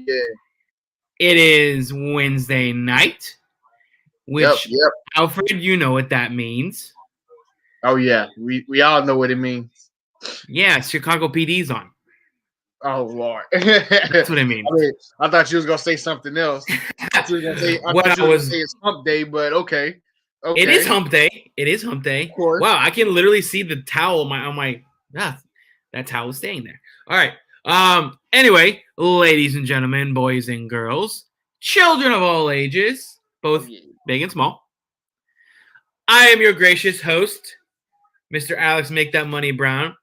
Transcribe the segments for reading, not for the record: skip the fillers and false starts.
yeah. It is Wednesday night, which, Yep. Alfred, you know what that means. Oh, yeah. We all know what it means. Yeah, Chicago PD's on. Oh, Lord. That's what it means. I thought you was going to say something else. I thought you was going to say it's hump day, but okay. It is hump day. Of course. Wow, I can literally see the towel on my that towel is staying there. All right. Anyway, ladies and gentlemen, boys and girls, children of all ages, both big and small. I am your gracious host, Mr. Alex Make That Money Brown.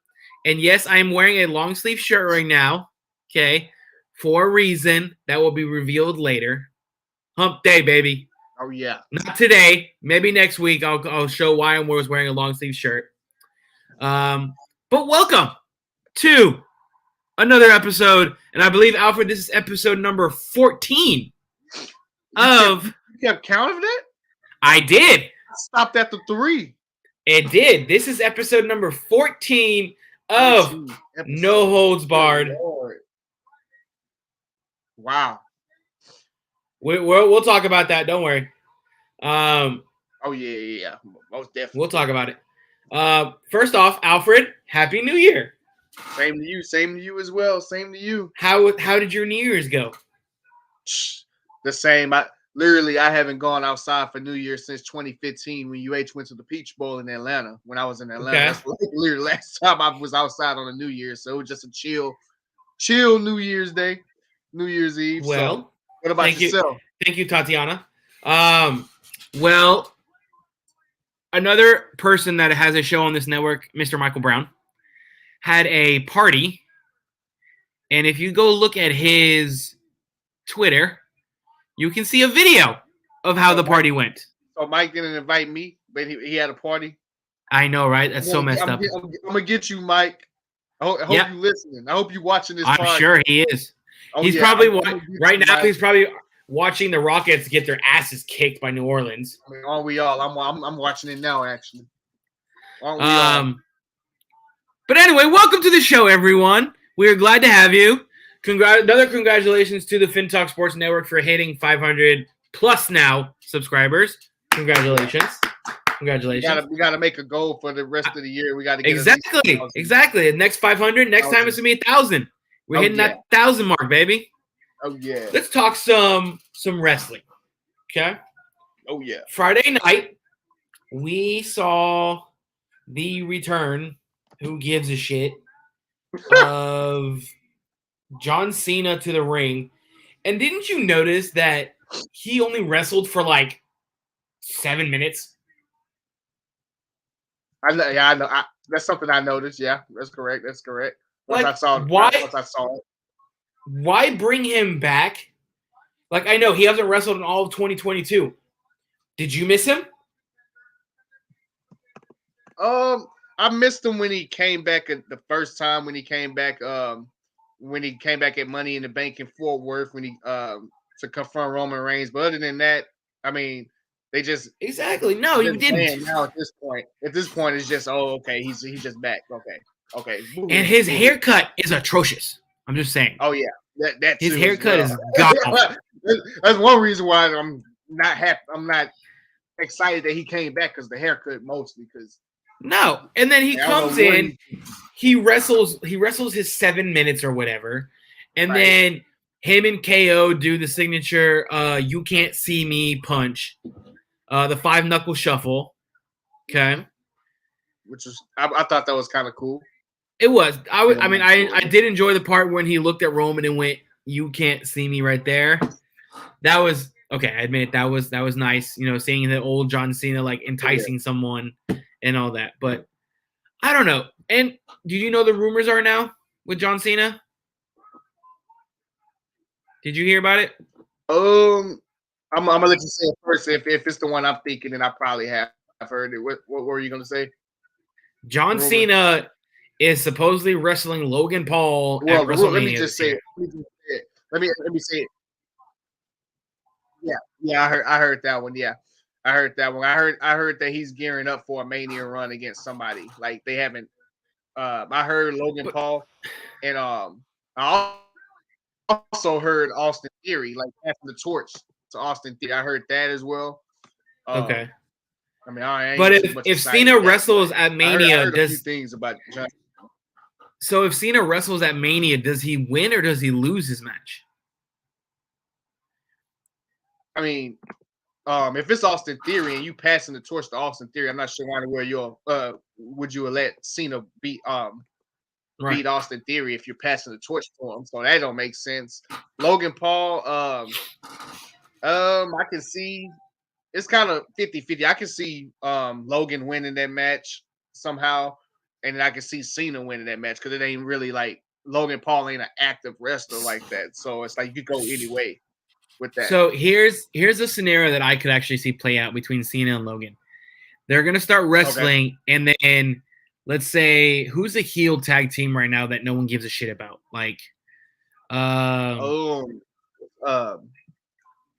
And yes, I am wearing a long sleeve shirt right now, okay, for a reason that will be revealed later. Hump day, baby. Oh, yeah. Not today. Maybe next week I'll show why I was wearing a long sleeve shirt. But welcome to another episode. And I believe, Alfred, this is episode number 14 You kept count of that? I did. I stopped at the 3. It did. This is episode number 14 of No Holds Barred. Wow. We'll talk about that. Don't worry. Oh, yeah. Most definitely. We'll talk about it. First off, Alfred, Happy New Year. Same to you. Same to you as well. Same to you. How did your New Year's go? The same. I haven't gone outside for New Year since 2015 when UH went to the Peach Bowl in Atlanta. When I was in Atlanta, that's literally last time I was outside on a New Year. So it was just a chill New Year's Day, New Year's Eve. Well, so, what about yourself? Thank you, Tatiana. Well, another person that has a show on this network, Mr. Michael Brown, had a party, and if you go look at his Twitter, you can see a video of how the party went. So Mike didn't invite me, but he had a party. I know, right? That's so messed up. I'm gonna get you, Mike. I hope you're listening. I hope you're watching this. I'm sure he is. He's probably right now. He's probably watching the Rockets get their asses kicked by New Orleans. I mean, aren't we all? I'm watching it now, actually. Aren't we all? But anyway, welcome to the show, everyone. We are glad to have you. Another congratulations to the FinTalk Sports Network for hitting 500 plus now subscribers. Congratulations. We got to make a goal for the rest of the year. We got to get exactly. Next 500. Next time it's gonna be 1,000. We're hitting that 1,000 mark, baby. Oh yeah. Let's talk some wrestling. Okay. Oh yeah. Friday night, we saw the return. Who gives a shit? Of John Cena to the ring. And didn't you notice that he only wrestled for like 7 minutes? I know. That's something I noticed. Yeah, that's correct. Once I saw it. Why bring him back? Like, I know he hasn't wrestled in all of 2022. Did you miss him? I missed him when he came back the first time when he came back at Money in the Bank in Fort Worth when he to confront Roman Reigns. But other than that, I mean, they just no, you didn't. Now at this point, it's just okay, he's just back. Okay. And his haircut is atrocious. I'm just saying. Oh yeah, that his haircut is god. That's one reason why I'm not happy. I'm not excited that he came back because the haircut mostly because. No, and then he comes in, he wrestles his 7 minutes or whatever, and then him and KO do the signature "You Can't See Me" punch, the 5-knuckle shuffle. Okay, which is I thought that was kind of cool. It was. I did enjoy the part when he looked at Roman and went, "You can't see me" right there. That was okay. I admit that was nice. You know, seeing the old John Cena like enticing someone. And all that, but I don't know. And did you know the rumors are now with John Cena? Did you hear about it? I'm gonna let you say it first. If it's the one I'm thinking, then I probably have heard it. What were you gonna say? John Cena is supposedly wrestling Logan Paul at WrestleMania. Let me just say it. Let me say it. Yeah, I heard that one. Yeah. I heard that one. I heard that he's gearing up for a Mania run against somebody. Like they haven't. I heard Logan Paul, and I also heard Austin Theory, like passing the torch to Austin Theory. I heard that as well. Okay. I mean, I ain't But too much if excited Cena with that, wrestles but at I Mania, heard a few things about John. so if Cena wrestles at Mania, does he win or does he lose his match? I mean, if it's Austin Theory and you passing the torch to Austin Theory, I'm not sure where you'll would you let Cena beat Austin Theory if you're passing the torch to him? So that don't make sense. Logan Paul, I can see it's kind of 50-50. I can see Logan winning that match somehow, and then I can see Cena winning that match because it ain't really like Logan Paul ain't an active wrestler like that. So it's like you could go any way with that. So here's a scenario that I could actually see play out between Cena and Logan. They're gonna start wrestling, and then let's say who's a heel tag team right now that no one gives a shit about? Like,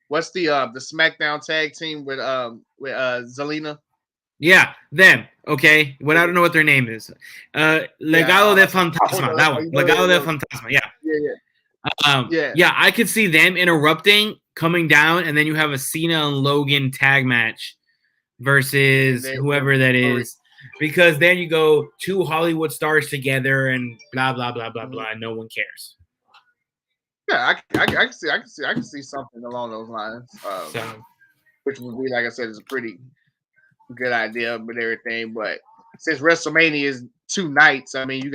what's the SmackDown tag team with Zelina? Yeah, them. Okay, I don't know what their name is. Legado de Fantasma. That one. Legado de Fantasma. Yeah. Yeah, I could see them interrupting, coming down, and then you have a Cena and Logan tag match versus whoever that is. Because then you go two Hollywood stars together and blah blah blah blah blah. And no one cares. Yeah, I can see something along those lines. Which would be, like I said, is a pretty good idea, but everything. But since WrestleMania is 2 nights, I mean, they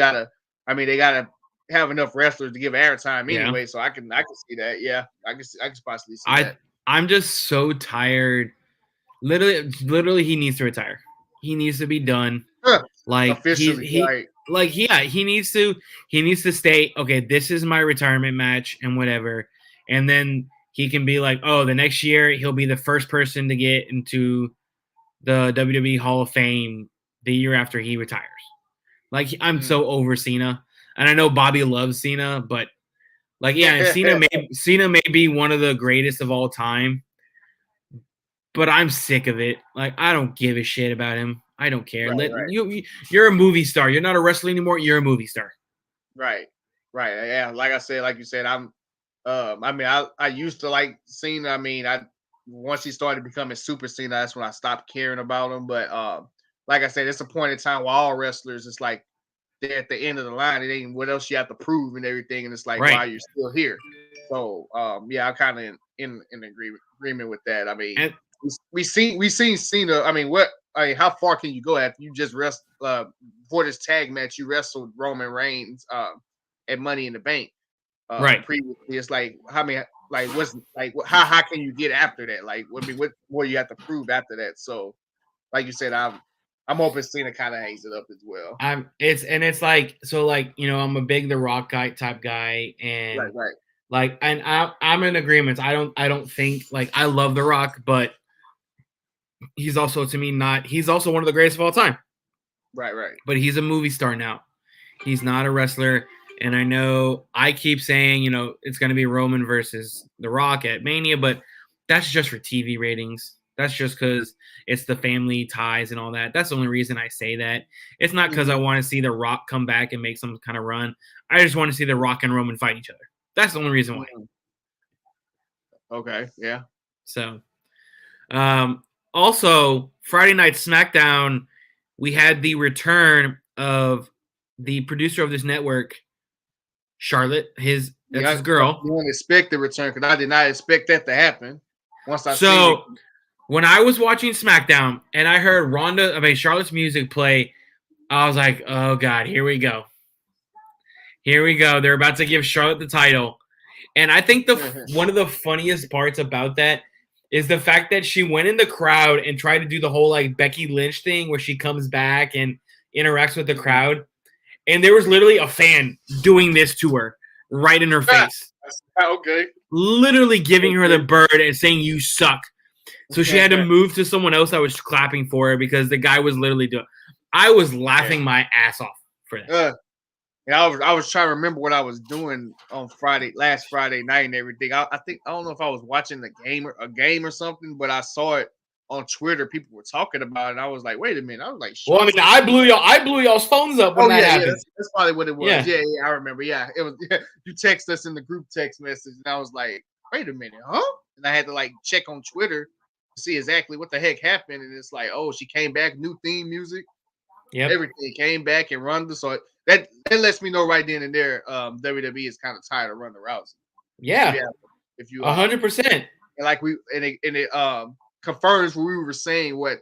gotta have enough wrestlers to give airtime anyway. Yeah. So I can see that. Yeah, I can possibly see that. I'm just so tired. Literally, he needs to retire. He needs to be done. Like officially, he needs to stay. Okay, this is my retirement match and whatever, and then he can be like, oh, the next year he'll be the first person to get into the WWE Hall of Fame the year after he retires. Like I'm so over Cena, and I know Bobby loves Cena, but like Cena may be one of the greatest of all time. But I'm sick of it. Like, I don't give a shit about him. I don't care. Right. You're a movie star. You're not a wrestler anymore. You're a movie star. Right. Yeah. Like you said, I used to like Cena. I mean, once he started becoming Super Cena, that's when I stopped caring about him. But like I said, it's a point in time where all wrestlers, it's like they're at the end of the line. It ain't what else you have to prove and everything. And it's like, wow, you're still here. So yeah, I'm kind of in agreement with that. I mean, we seen Cena. I mean, how far can you go after you just for this tag match? You wrestled Roman Reigns at Money in the Bank. Previously, it's like how can you get after that? Like, what do you have to prove after that? So, like you said, I'm hoping Cena kind of hangs it up as well. It's like, so like, you know, I'm a big The Rock type guy, and right. Like, and I'm in agreement. I don't think, like, I love The Rock, but he's also, to me, he's also one of the greatest of all time. Right. But he's a movie star now. He's not a wrestler. And I know I keep saying, you know, it's going to be Roman versus The Rock at Mania, but that's just for TV ratings. That's just because it's the family ties and all that. That's the only reason I say that. It's not because I want to see The Rock come back and make some kind of run. I just want to see The Rock and Roman fight each other. That's the only reason why. Okay, yeah. So, also, Friday Night SmackDown, we had the return of the producer of this network, Charlotte. That's his girl. You didn't expect the return because I did not expect that to happen. When I was watching SmackDown and I heard Charlotte's music play, I was like, oh God, here we go. Here we go. They're about to give Charlotte the title. And I think one of the funniest parts about that is the fact that she went in the crowd and tried to do the whole like Becky Lynch thing where she comes back and interacts with the crowd. And there was literally a fan doing this to her right in her face. Okay. Literally giving her the bird and saying, you suck. So she had to move to someone else that was clapping for her because the guy was literally doing. I was laughing my ass off for that. Yeah, I was trying to remember what I was doing on last Friday night and everything. I don't know if I was watching a game or something, but I saw it on Twitter, people were talking about it. And I was like, wait a minute. I was like, well, I mean, I blew y'all's phones up when that happened. That's probably what it was. Yeah. I remember. Yeah, it was. You text us in the group text message, and I was like, wait a minute, huh? And I had to like check on Twitter to see exactly what the heck happened. And it's like, oh, she came back, new theme music. Yep. Everything came back and Ronda. So that lets me know right then and there, WWE is kind of tired of Ronda Rousey. Yeah. If you 100%. And like it confirms what we were saying, what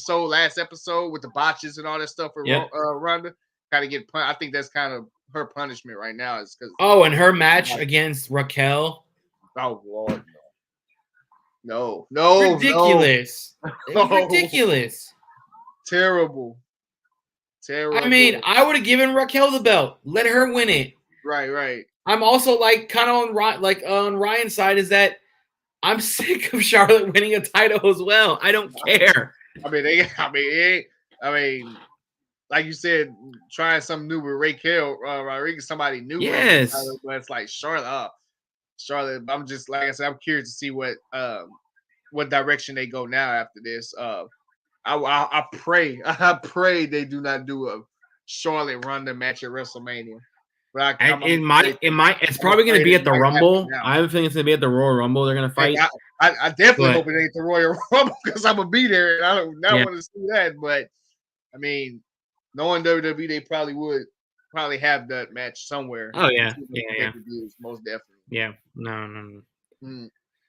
last episode with the botches and all that stuff for Ronda. Kind of get I think that's kind of her punishment right now is because and her match against Raquel. Oh Lord, no, ridiculous. No. It was ridiculous. Terrible. I mean, I would have given Raquel the belt. Let her win it. Right. I'm also like kind of on Ryan's side is that I'm sick of Charlotte winning a title as well. I don't care. I mean, like you said, trying something new with Raquel Rodriguez, somebody new. Yes, but it's like Charlotte. Charlotte. I'm just like I said, I'm curious to see what direction they go now after this. I pray they do not do a Charlotte Ronda match at WrestleMania. But it's probably going to be at the Rumble. I have a feeling it's going to be at the Royal Rumble. They're going to fight. I definitely hope it ain't the Royal Rumble because I'm going to be there and I don't want to see that. But I mean, knowing WWE, they probably have that match somewhere. Oh yeah. Most definitely. Yeah. No.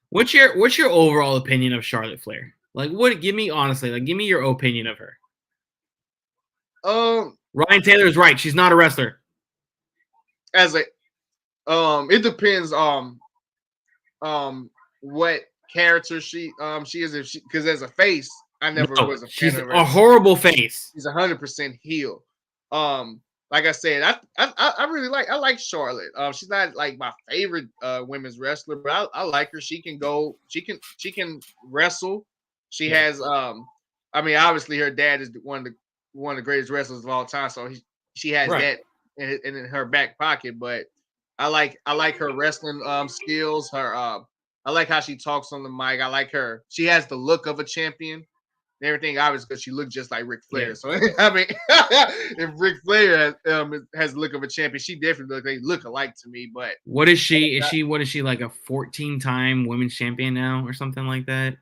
What's your overall opinion of Charlotte Flair? Like, give me your opinion of her. Ryan Taylor is right. She's not a wrestler. It depends what character she is. Because as a face, I never was a fan she's of her. A horrible face. She's 100% heel. Like I said, I really like Charlotte. She's not like my favorite women's wrestler, but I like her. She can can wrestle. She has I mean, obviously her dad is one of the greatest wrestlers of all time, so she has that in her back pocket. But I like her wrestling skills. I like how she talks on the mic. I like her. She has the look of a champion. And everything obviously because she looked just like Ric Flair. Yeah. So I mean, if Ric Flair has the look of a champion, she definitely look alike to me. But what is she? What is she like a 14-time women's champion now or something like that?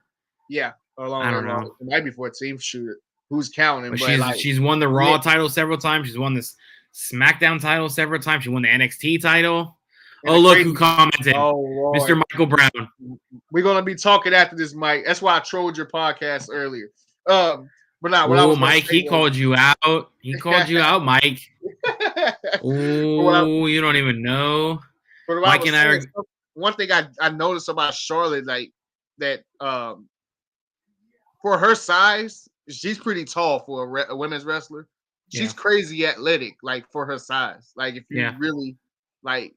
Yeah, I don't know. It might be 14. Shoot, who's counting? But she's won the Raw title several times. She's won this SmackDown title several times. She won the NXT title. Oh, look who commented. Oh, Mr. Michael Brown. We're going to be talking after this, Mike. That's why I trolled your podcast earlier. But now, Mike, he called you out. He called you out, Mike. Oh, you don't even know. Mike and I are. One thing I noticed about Charlotte, like that, for her size, she's pretty tall for a women's wrestler. She's crazy athletic, like for her size. Like if you really like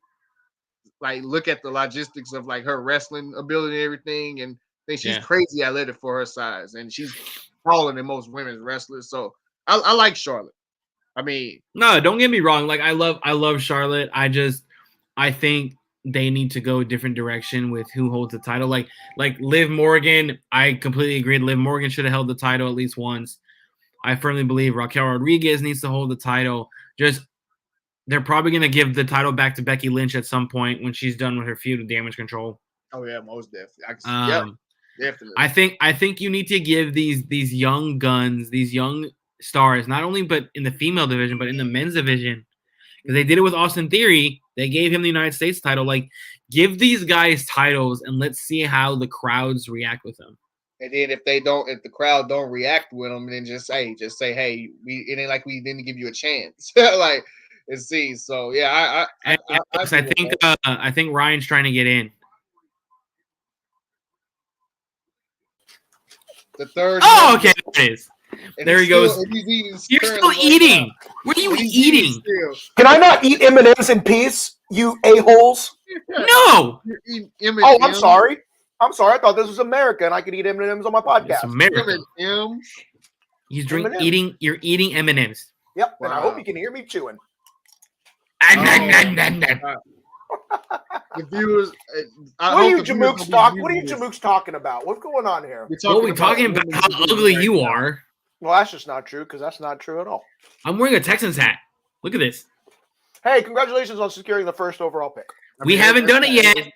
look at the logistics of like her wrestling ability and everything, and I think she's crazy athletic for her size, and she's taller than most women's wrestlers. So I like Charlotte. I mean, no, don't get me wrong. Like I love Charlotte. I think they need to go a different direction with who holds the title. Like Liv Morgan, I completely agree. Liv Morgan should have held the title at least once. I firmly believe Raquel Rodriguez needs to hold the title. They're probably going to give the title back to Becky Lynch at some point when she's done with her feud with Damage Control. Oh yeah, most definitely. Definitely. I think you need to give these young guns, these young stars, not only but in the female division, but in the men's division. Because they did it with Austin Theory. They gave him the United States title. Like, give these guys titles and let's see how the crowds react with them. And then if the crowd don't react with them, then just say, hey, it ain't like we didn't give you a chance. Like, and see. So yeah, I think Ryan's trying to get in. The third. Oh, okay, there it is. There he goes. You're still eating. What are you eating? Can I not eat M&Ms in peace, you a-holes? No. Oh, I'm sorry. I thought this was America and I could eat M&Ms on my podcast. It's America. You're eating M&Ms. Yep, and I hope you can hear me chewing. The viewers. What are you Jamooks talking about? What's going on here? What are we talking about? How ugly you are. Well, that's just not true because that's not true at all. I'm wearing a Texans hat. Look at this. Hey, congratulations on securing the first overall pick. We haven't done it yet.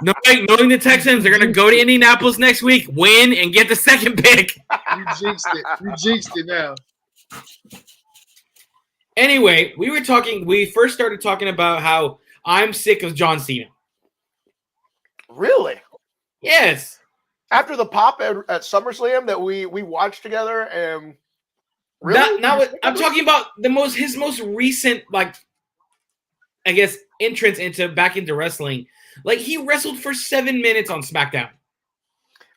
Knowing the Texans, they're going to go to Indianapolis next week, win, and get the second pick. You jinxed it. You jinxed it now. Anyway, we first started talking about how I'm sick of John Cena. Really? Yes. After the pop at SummerSlam that we watched together, and really? I'm talking about his most recent, like, I guess, entrance back into wrestling. Like, he wrestled for 7 minutes on SmackDown.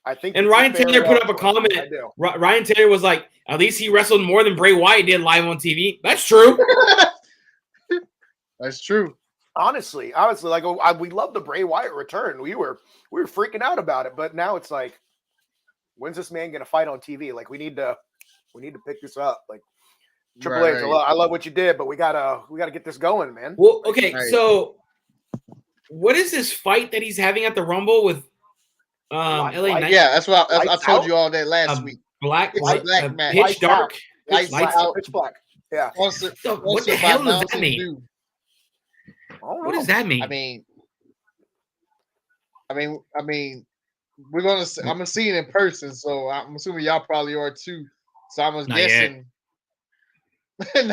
I think. And Ryan Taylor put up a comment. Ryan Taylor was like, at least he wrestled more than Bray Wyatt did live on TV. That's true. That's true. Honestly, like we love the Bray Wyatt return. We were freaking out about it, but now it's like, when's this man gonna fight on TV? Like, we need to pick this up. Like, Triple H, I love what you did, but we gotta get this going, man. Well, okay, so what is this fight that he's having at the Rumble with LA Knight? Yeah, that's what I told you all that last week. Black match. Pitch dark. Pitch black. Yeah. What the hell does that mean? What does that mean? I mean, we're gonna. I'm gonna see it in person, so I'm assuming y'all probably are too. So I'm guessing.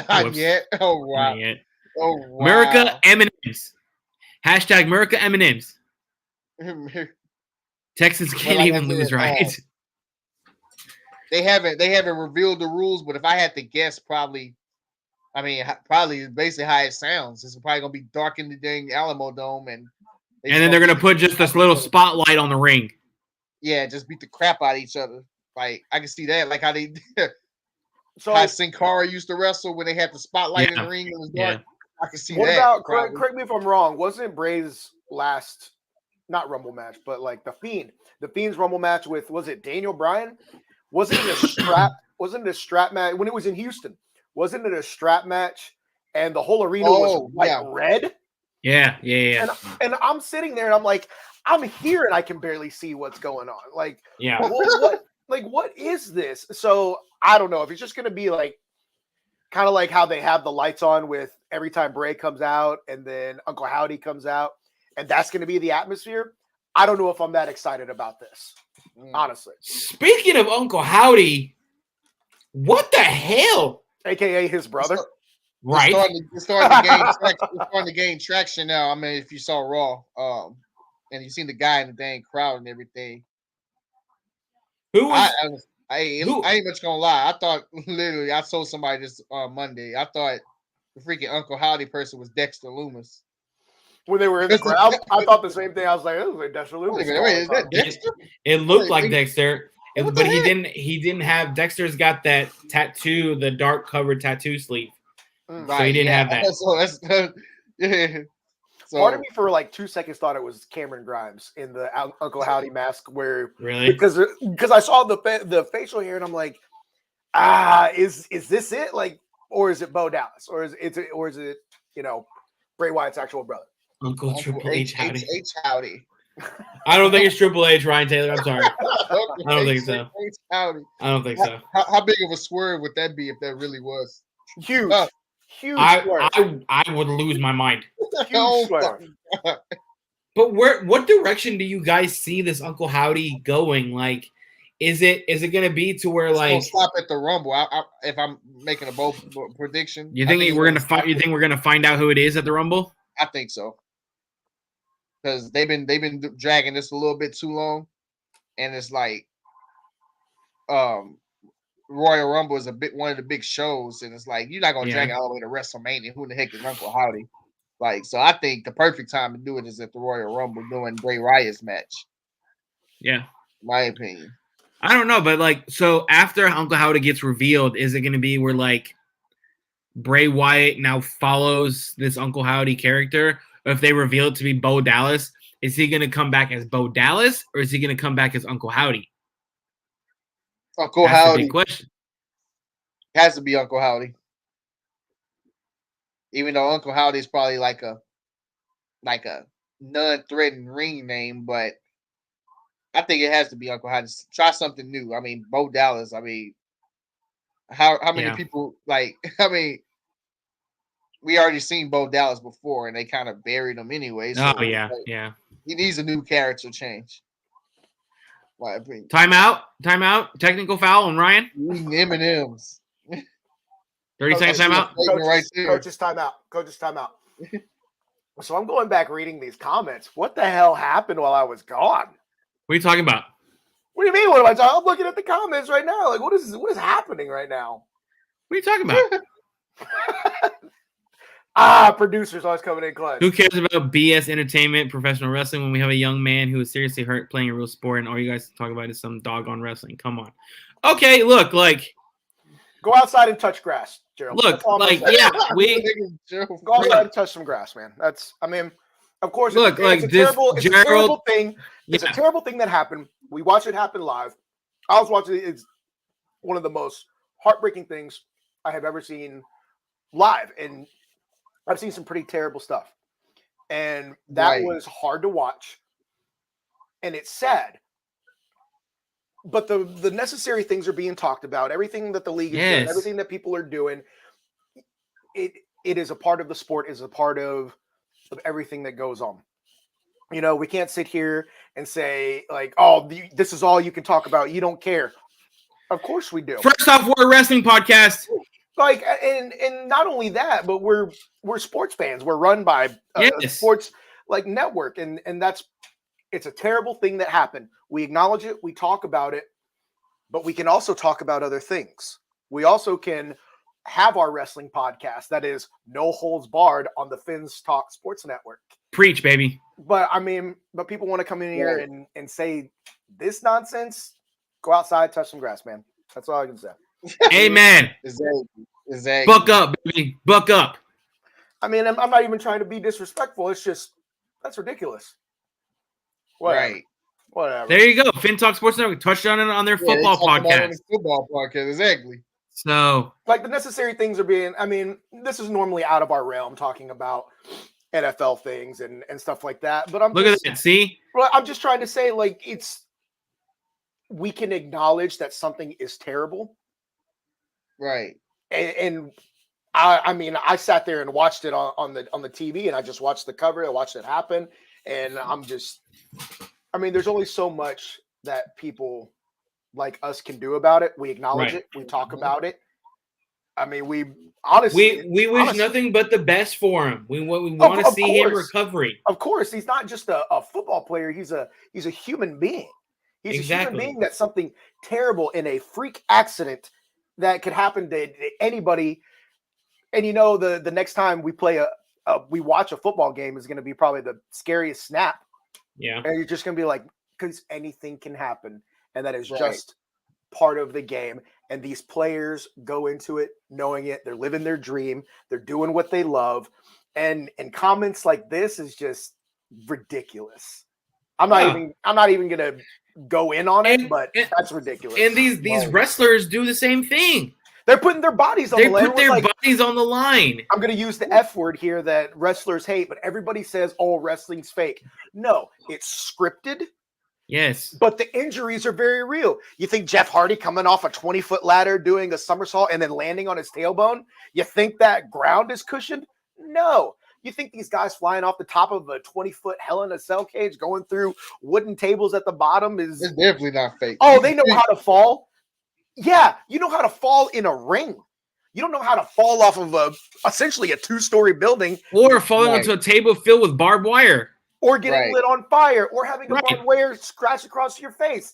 Not yet. Oh wow. Not yet. Oh wow. America M&Ms. Hashtag America M&Ms. Texans can't even lose, right? They haven't revealed the rules, but if I had to guess, probably basically how it sounds. It's probably gonna be dark in the dang Alamo Dome, and then they're gonna put just this little spotlight on the ring. Yeah, just beat the crap out of each other. Like, I can see that, like how they so how Sin Cara used to wrestle when they had the spotlight in the ring. It was dark. Yeah. I can see that. What about? Correct me if I'm wrong. Wasn't Bray's last, not Rumble match, but like the Fiend's Rumble match with, was it Daniel Bryan? Wasn't it a strap? Wasn't it a strap match when it was in Houston? Wasn't it a strap match? And the whole arena was red. Yeah. And I'm sitting there and I'm like, I'm here and I can barely see what's going on. Like, what is this? So I don't know if it's just gonna be like kind of like how they have the lights on with every time Bray comes out and then Uncle Howdy comes out, and that's gonna be the atmosphere. I don't know if I'm that excited about this, honestly. Speaking of Uncle Howdy, what the hell? AKA his brother. Right. It's starting to gain traction now. I mean, if you saw Raw, and you seen the guy in the dang crowd and everything. Who was? I ain't much gonna lie. I thought literally I told somebody this on Monday. I thought the freaking Uncle Howdy person was Dexter Loomis. When they were in the crowd, I thought the same thing. I was like, "This is like Dexter Loomis." Wait, is that Dexter? It looked like Dexter, but he didn't. He didn't have. Dexter's got that tattoo, the dark covered tattoo sleeve. So he didn't have that. So part of me for like 2 seconds thought it was Cameron Grimes in the Uncle Howdy mask. Where really because I saw the facial hair and I'm like, is this it? Like, or is it Bo Dallas? Or is it Bray Wyatt's actual brother? Uncle Triple H Howdy. Howdy. I don't think it's Triple H, Ryan Taylor. I'm sorry. I don't think so. Howdy. I don't think so. How big of a swerve would that be if that really was? Huge. Huge swerve. I would lose my mind. Huge swerve. But what direction do you guys see this Uncle Howdy going? Like, is it going to be to where like stop at the Rumble? If I'm making a bold prediction, you think we're gonna find out who it is at the Rumble? I think so, because they've been dragging this a little bit too long, and it's like, Royal Rumble is one of the big shows, and it's like you're not gonna drag it all the way to WrestleMania. Who the heck is Uncle Howdy? Like, so I think the perfect time to do it is at the Royal Rumble doing Bray Wyatt's match. Yeah, my opinion. I don't know, but like, so after Uncle Howdy gets revealed, is it going to be where like Bray Wyatt now follows this Uncle Howdy character? Or if they reveal it to be Bo Dallas, is he going to come back as Bo Dallas or is he going to come back as Uncle Howdy? Uncle Howdy. Big question. Has to be Uncle Howdy. Even though Uncle Howdy is probably like a like a non-threatening ring name, but I think it has to be Uncle Hodges. Try something new. I mean, Bo Dallas. I mean, how many people like? I mean, we already seen Bo Dallas before, and they kind of buried him anyway. So, yeah. He needs a new character change. Timeout. Technical foul on Ryan. M&M's. 30 seconds timeout. Coach's timeout. So I'm going back reading these comments. What the hell happened while I was gone? What are you talking about? What do you mean? What am I talking? I'm looking at the comments right now. Like, what is happening right now? What are you talking about? Producers always coming in clutch. Who cares about BS entertainment, professional wrestling when we have a young man who is seriously hurt playing a real sport and all you guys talk about is some doggone wrestling? Come on. Okay, look, like. Go outside and touch grass, Gerald. Look, like, yeah, go outside and touch some grass, man. Of course, look, it's a terrible thing. It's a terrible thing that happened. We watched it happen live. I was watching it. It's one of the most heartbreaking things I have ever seen live. And I've seen some pretty terrible stuff. And that was hard to watch. And it's sad. But the necessary things are being talked about. Everything that the league is doing, everything that people are doing, it is a part of the sport, is a part of everything that goes on. You know, we can't sit here and say, like, oh, this is all you can talk about. You don't care. Of course we do. First off, we're a wrestling podcast. Like, and not only that, but we're sports fans. We're run by a sports like network, and it's a terrible thing that happened. We acknowledge it, we talk about it, but we can also talk about other things. We also can have our wrestling podcast that is no holds barred on the Fins Talk Sports Network. Preach, baby. But people want to come in here and say this nonsense. Go outside, touch some grass, man. That's all I can say. Amen. Exactly. Buck up, baby. Buck up. I mean, I'm not even trying to be disrespectful. It's just, that's ridiculous. Whatever. Right. Whatever. There you go. Fin Talk Sports Network touched on their football podcast. Football podcast, exactly. So, like, the necessary things are being, I mean, this is normally out of our realm talking about NFL things and stuff like that. But look at that. See? Well, I'm just trying to say, like, we can acknowledge that something is terrible. Right. And I mean, I sat there and watched it on the TV, and I just watched the cover. I watched it happen. And there's only so much that people like us can do about it. We acknowledge it. We talk about it. I mean, we honestly, we wish nothing but the best for him. We want to see him recovery. Of course, he's not just a football player. He's a human being. He's a human being that something terrible in a freak accident that could happen to anybody. And you know, the next time we play we watch a football game is going to be probably the scariest snap. Yeah. And you're just going to be like, because anything can happen. And that is just part of the game. And these players go into it knowing it. They're living their dream. They're doing what they love. And comments like this is just ridiculous. I'm not even going to go in on it, but that's ridiculous. And these wrestlers do the same thing. They're putting their bodies on the line. They put their bodies on the line. I'm going to use the F word here that wrestlers hate, but everybody says, oh, wrestling's fake. No, it's scripted. Yes. But the injuries are very real. You think Jeff Hardy coming off a 20-foot ladder doing a somersault and then landing on his tailbone? You think that ground is cushioned? No. You think these guys flying off the top of a 20-foot Hell in a Cell cage going through wooden tables at the bottom is... It's definitely not fake. Oh, they know how to fall? Yeah, you know how to fall in a ring. You don't know how to fall off of essentially a 2-story building. Or falling onto a table filled with barbed wire. Or getting lit on fire. Or having a barbed wire scratch across your face.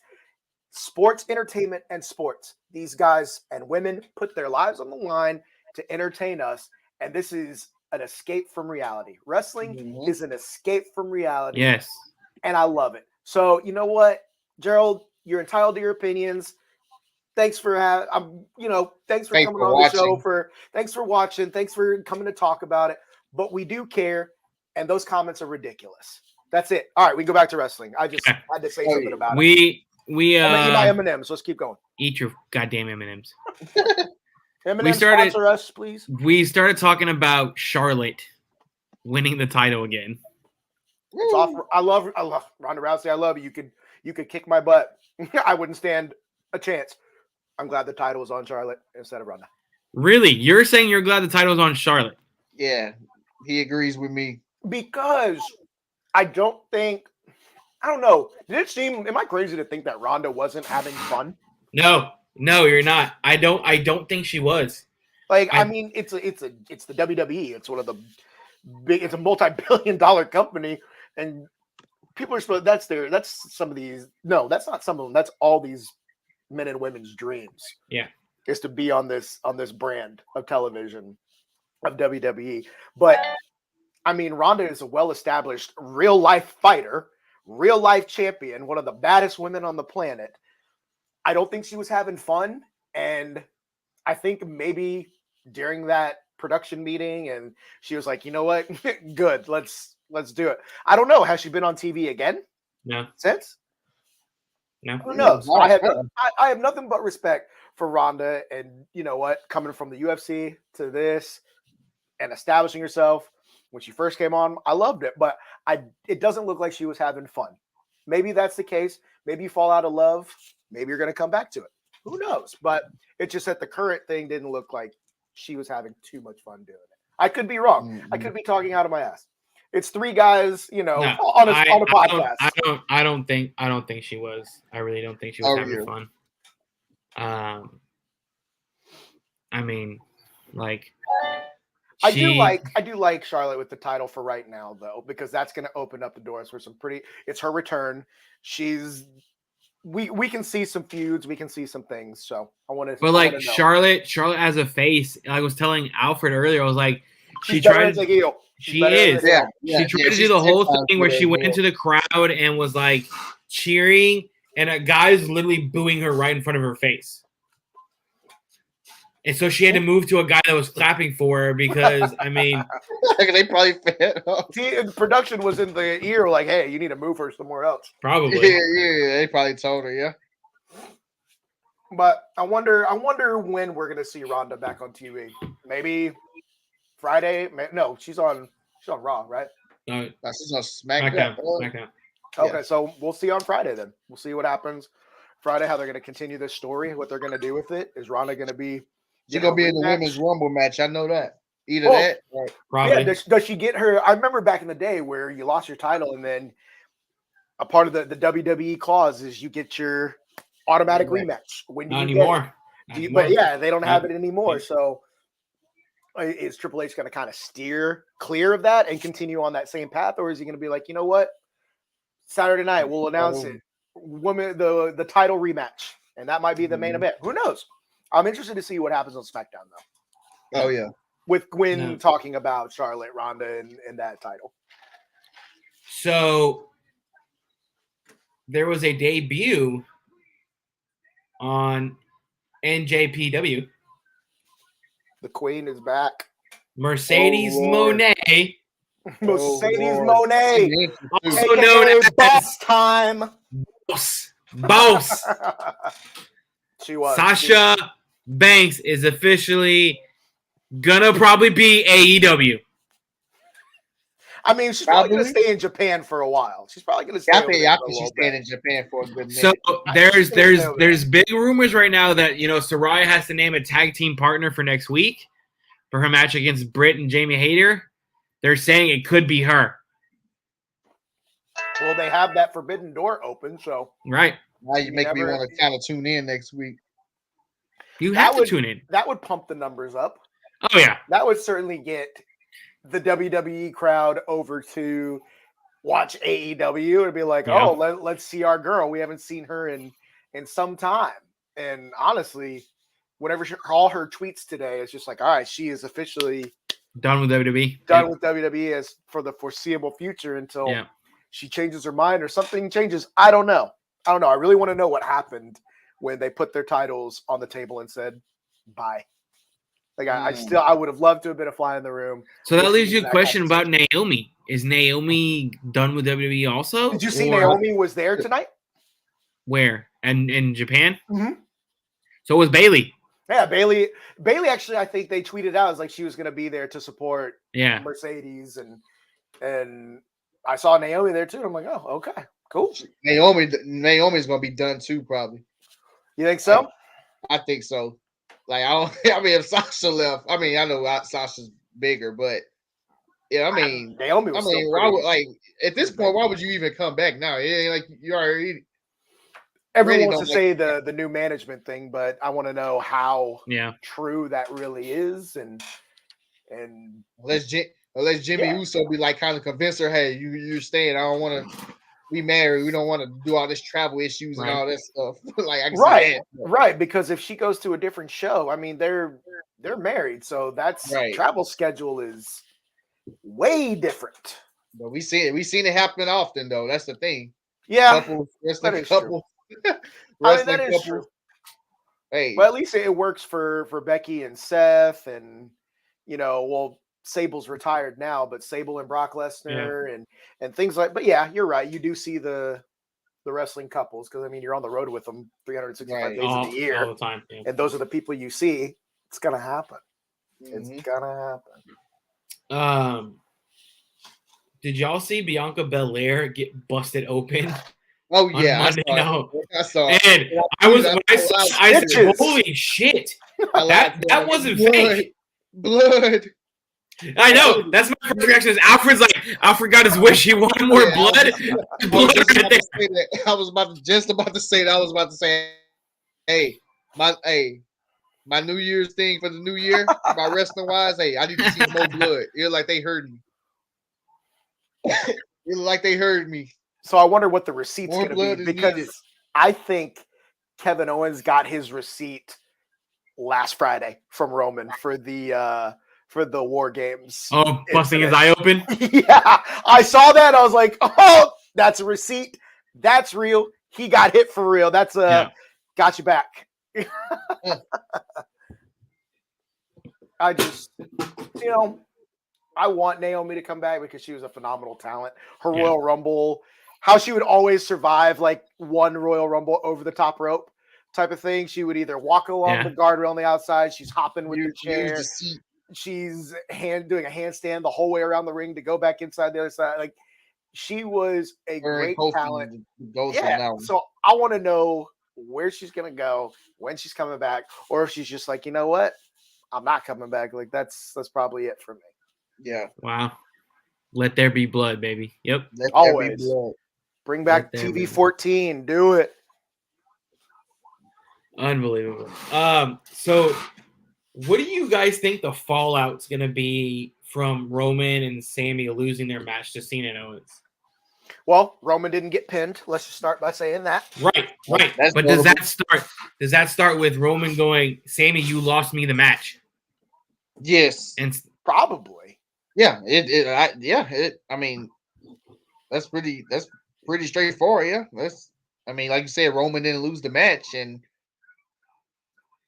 Sports, entertainment, and sports. These guys and women put their lives on the line to entertain us. And this is an escape from reality. Wrestling is an escape from reality. Yes. And I love it. So, you know what, Gerald, you're entitled to your opinions. Thanks for thanks for coming on the show. Thanks for watching. Thanks for coming to talk about it. But we do care, and those comments are ridiculous. That's it. All right, we go back to wrestling. I just had to say something about it. We eat my M&Ms. Let's keep going. Eat your goddamn M&Ms. M&Ms sponsor us, please. We started talking about Charlotte winning the title again. It's off. I love Ronda Rousey. I love you. You could kick my butt. I wouldn't stand a chance. I'm glad the title was on Charlotte instead of Ronda. Really? You're saying you're glad the title was on Charlotte? Yeah, he agrees with me. Because I don't know. Did it seem? Am I crazy to think that Ronda wasn't having fun? No, you're not. I don't think she was. Like, I mean, it's the WWE. It's one of the big. It's a multi-billion-dollar company, and people are supposed. That's some of these. No, that's not some of them. That's all these men and women's dreams. Yeah, is to be on this brand of television of WWE. But I mean, Ronda is a well-established real-life fighter, real-life champion, one of the baddest women on the planet. I don't think she was having fun, and I think maybe during that production meeting, and she was like, "You know what? Good, let's do it." I don't know. Has she been on TV again? No. Since? No. Who knows? I have nothing but respect for Ronda, and you know what? Coming from the UFC to this and establishing herself when she first came on, I loved it. But it doesn't look like she was having fun. Maybe that's the case. Maybe you fall out of love. Maybe you're going to come back to it. Who knows? But it's just that the current thing didn't look like she was having too much fun doing it. I could be wrong. Mm-hmm. I could be talking out of my ass. It's three guys, on a podcast. I don't think she was. I really don't think she was having fun. I mean, like, I do like Charlotte with the title for right now, though, because that's going to open up the doors for it's her return. We can see some feuds, we can see some things. So I want to. But like Charlotte as a face, I was telling Alfred earlier, I was like, she tried to heel. She is. Yeah. She tried to do the whole thing where she went into the crowd and was like cheering, and a guy's literally booing her right in front of her face. And so she had to move to a guy that was clapping for her because, I mean, they probably fit. Production was in the ear like, "Hey, you need to move her somewhere else." Probably. Yeah. They probably told her, yeah. But I wonder when we're gonna see Ronda back on TV. Maybe Friday. No, she's on Raw, right? She's on SmackDown. Okay, so we'll see on Friday then. We'll see what happens Friday. How they're gonna continue this story. What they're gonna do with it. Is Ronda gonna be? She's going to be in the Women's Rumble match. I know that. Either that or... Probably. Yeah, does she get her... I remember back in the day where you lost your title and then a part of the WWE clause is you get your automatic rematch. When Not anymore. But yeah, they don't have it anymore. So is Triple H going to kind of steer clear of that and continue on that same path? Or is he going to be like, you know what? Saturday night, we'll announce it. The title rematch. And that might be the main event. Who knows? I'm interested to see what happens on SmackDown, though. Oh, yeah. With Gwen talking about Charlotte, Ronda, and that title. So, there was a debut on NJPW. The Queen is back. Mercedes Moné. Mercedes Moné. Also known as Boss Time. Boss. She was. Sasha Banks is officially gonna probably be AEW. I mean, she's probably gonna stay in Japan for a while. She's probably gonna stay. I think she's staying in Japan for a good minute. So there's big rumors right now that Saraya has to name a tag team partner for next week for her match against Britt and Jamie Hayter. They're saying it could be her. Well, they have that forbidden door open, so right. Now you make me want to kind of tune in next week. You have to tune in. That would pump the numbers up. Oh, yeah. That would certainly get the WWE crowd over to watch AEW and be like, let's see our girl. We haven't seen her in some time. And honestly, whenever all her tweets today, it's just like, all right, she is officially done with WWE. Done with WWE as for the foreseeable future until she changes her mind or something changes. I don't know. I really want to know what happened when they put their titles on the table and said bye. Like I would have loved to have been a fly in the room. So that leaves you a question about Naomi. Is Naomi done with WWE also? Did you see Naomi was there tonight? Where? And in Japan? Mm-hmm. So was Bayley. Yeah, Bayley actually, I think they tweeted out as like she was going to be there to support Yeah. Mercedes and I saw Naomi there too. I'm like, oh, okay, cool. Naomi's gonna be done too, probably. You think so? I think so. Like I mean, if Sasha left, I mean, I know Sasha's bigger, but yeah, I mean, Naomi was still why would at this point, why would you even come back now? It ain't like you already. Everyone wants to say the new management thing, but I want to know how true that really is, and unless Jimmy Uso be like kind of convince her, hey, you're staying. I don't want to be married. We don't want to do all this travel issues and all that stuff. Like I can see that. Right, because if she goes to a different show, I mean they're married, so that's travel schedule is way different. But we seen it happen often though. That's the thing. Yeah, wrestling couple. That is true. Hey, but at least it works for Becky and Seth, and Sable's retired now, but Sable and Brock Lesnar and things like. But yeah, you're right. You do see the wrestling couples because I mean you're on the road with them 365 days of the year all the time, and those are the people you see. It's gonna happen. It's gonna happen. Did y'all see Bianca Belair get busted open? Oh yeah, I saw. And I said, "Holy shit! That wasn't fake." Blood. I know. That's my first reaction. Is Alfred got his wish? He wanted more blood. I was about to say that. I was about to say, my New Year's thing for the new year, my wrestling wise. Hey, I need to see more blood. It's like they heard me. It's like they heard me. So I wonder what the receipt's going to be because I think Kevin Owens got his receipt last Friday from Roman for the War Games. Oh, busting his eye open? Yeah, I saw that. I was like, oh, that's a receipt. That's real. He got hit for real. That's got you back. I just, I want Naomi to come back because she was a phenomenal talent. Her Royal Rumble, how she would always survive like one Royal Rumble over the top rope type of thing. She would either walk along the guardrail on the outside. She's hopping with the chair. She's doing a handstand the whole way around the ring to go back inside the other side. Like she was a great talent. So I want to know where she's going to go, when she's coming back, or if she's just like, you know what? I'm not coming back. Like that's probably it for me. Yeah. Wow. Let there be blood, baby. Yep. Always. Bring back TV 14. Do it. Unbelievable. So what do you guys think the fallout's going to be from Roman and Sami losing their match to Cena and Owens? Well, Roman didn't get pinned. Let's just start by saying that. Right. But does that start with Roman going, Sami, you lost me the match? Yes. And probably. Yeah. I mean, that's pretty straightforward. Yeah. Like you said, Roman didn't lose the match, and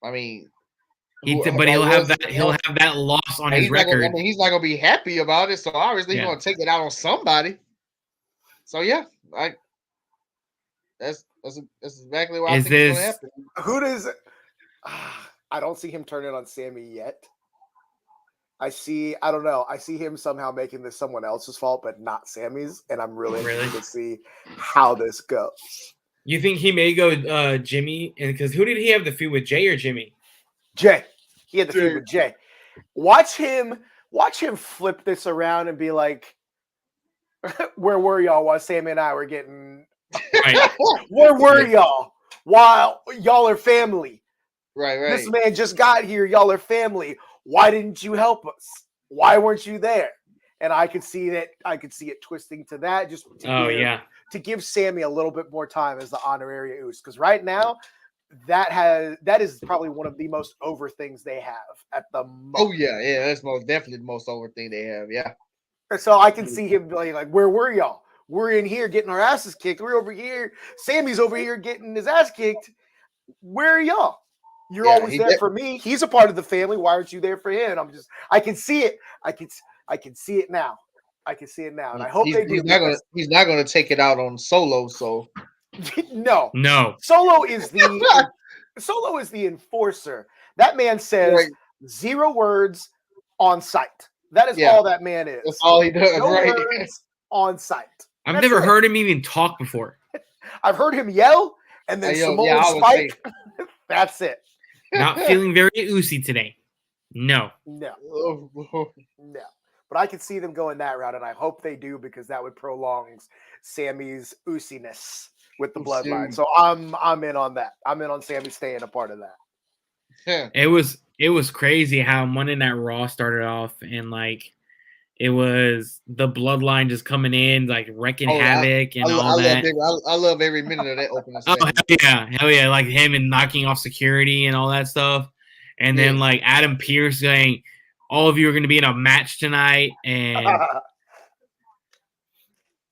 I mean, he'll have that loss on his record. He's not gonna be happy about it, so obviously he's gonna take it out on somebody. So yeah, that's exactly what I think is gonna happen. Who does? I don't see him turning on Sami yet. I don't know. I see him somehow making this someone else's fault, but not Sami's, and I'm really interested to see how this goes. You think he may go Jimmy? And because who did he have the feud with, Jay or Jimmy? Jay. He had the feud with Jay. Watch him flip this around and be like, where were y'all while Sami and I were getting right? Where were y'all while y'all are family? Right. This man just got here. Y'all are family. Why didn't you help us? Why weren't you there? And I could see it twisting to that. Just to give Sami a little bit more time as the honorary Uso, because right now that is probably one of the most over things they have at the moment. Oh yeah, that's most definitely the most over thing they have. Yeah. So I can see him being like, "Where were y'all? We're in here getting our asses kicked. We're over here. Sami's over here getting his ass kicked. Where are y'all? You're always there for me. He's a part of the family. Why aren't you there for him?" I can see it. I can see it now. And I hope they do. He's not going to take it out on Solo. So no. Solo is the enforcer. That man says 0 words on site. That is all that man is. That's all he does. No words, on site. I've never heard him even talk before. I've heard him yell, and then Samoan Spike. That's it. Not feeling very oozy today. No. No. But I can see them going that route, and I hope they do because that would prolong Sammy's ooziness with the bloodline. So I'm in on that. I'm in on Sammy staying a part of that. It was crazy how Monday Night Raw started off, and like it was the bloodline just coming in, like wrecking havoc and all that. I love every minute of that opening. Hell yeah! Like him and knocking off security and all that stuff, and then like Adam Pearce saying, "All of you are going to be in a match tonight," and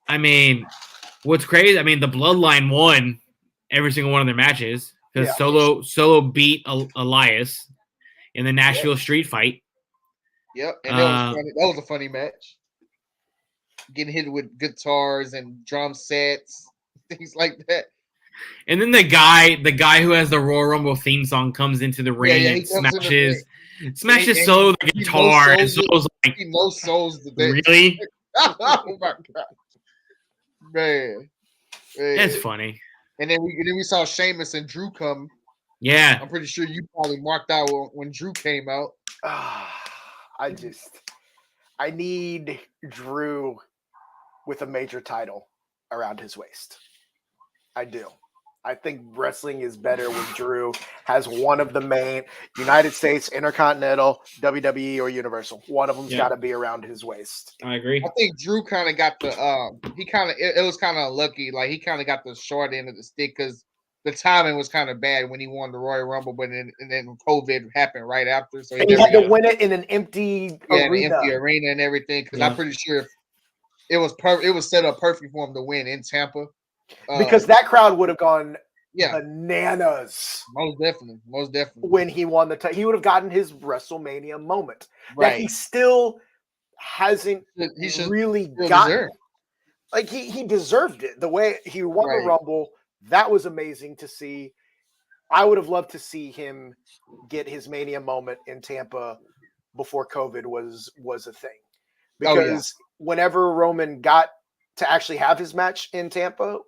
I mean, what's crazy? I mean, the bloodline won every single one of their matches because Solo beat Elias in the Nashville street fight. Yep, and that was a funny match. Getting hit with guitars and drum sets, things like that. And then the guy who has the Royal Rumble theme song comes into the ring and smashes Solo the guitar. And Solo's like, he no souls the day. Really? Oh my god, man, that's funny. And then we saw Sheamus and Drew come. Yeah, I'm pretty sure you probably marked out when Drew came out. I need Drew with a major title around his waist. I do. I think wrestling is better when Drew has one of the main United States, Intercontinental, WWE, or Universal. One of them's got to be around his waist. I agree. I think Drew kind of got the it was kind of lucky. Like he kind of got the short end of the stick because the timing was kind of bad when he won the Royal Rumble, but then COVID happened right after. So he had to win it in an empty arena and everything. Because I'm pretty sure it was set up perfect for him to win in Tampa. Because that crowd would have gone bananas. Most definitely. When he won the title, he would have gotten his WrestleMania moment that he still hasn't really gotten. Like he deserved it. The way he won the Rumble. That was amazing to see. I would have loved to see him get his Mania moment in Tampa before COVID was a thing. Because whenever Roman got to actually have his match in Tampa,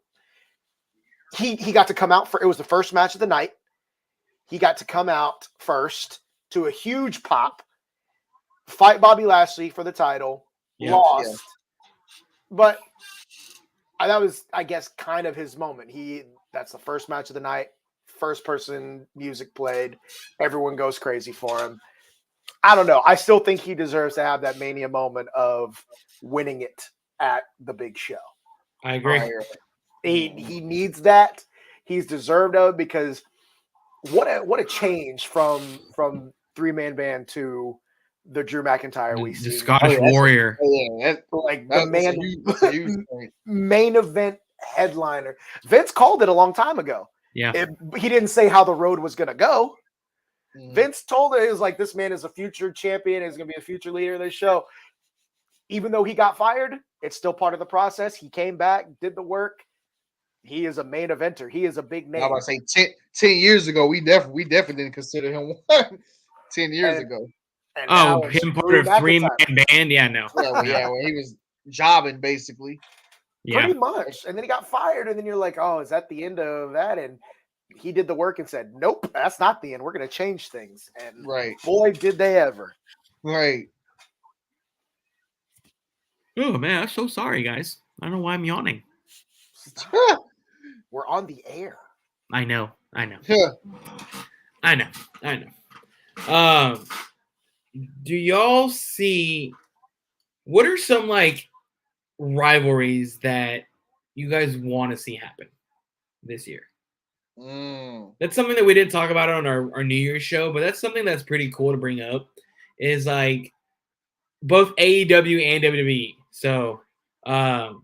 he got to come out it was the first match of the night. He got to come out first to a huge pop, fight Bobby Lashley for the title, lost. But that was, I guess, kind of his moment. That's the first match of the night. First person music played. Everyone goes crazy for him. I don't know. I still think he deserves to have that Mania moment of winning it at the big show. I agree. He needs that. He's deserved of it because what a change from 3-man band to the Drew McIntyre we see. The Scottish Warrior. Main event headliner. Vince called it a long time ago. Yeah. He didn't say how the road was going to go. Vince told it, was like, this man is a future champion. He's going to be a future leader of this show. Even though he got fired, it's still part of the process. He came back, did the work. He is a main eventer. He is a big name. I was about to say 10 years ago, we definitely didn't consider him one 10 years ago. Him part of 3-man band? Yeah, no. When he was jobbing, basically. Pretty much. And then he got fired, and then you're like, oh, is that the end of that? And he did the work and said, nope, that's not the end. We're going to change things. And boy, did they ever. Right. Oh, man, I'm so sorry, guys. I don't know why I'm yawning. We're on the air. I know. Yeah. I know. Do y'all see what are some like rivalries that you guys want to see happen this year? That's something that we didn't talk about on our New Year's show, but that's something that's pretty cool to bring up. Is like both AEW and WWE. So, by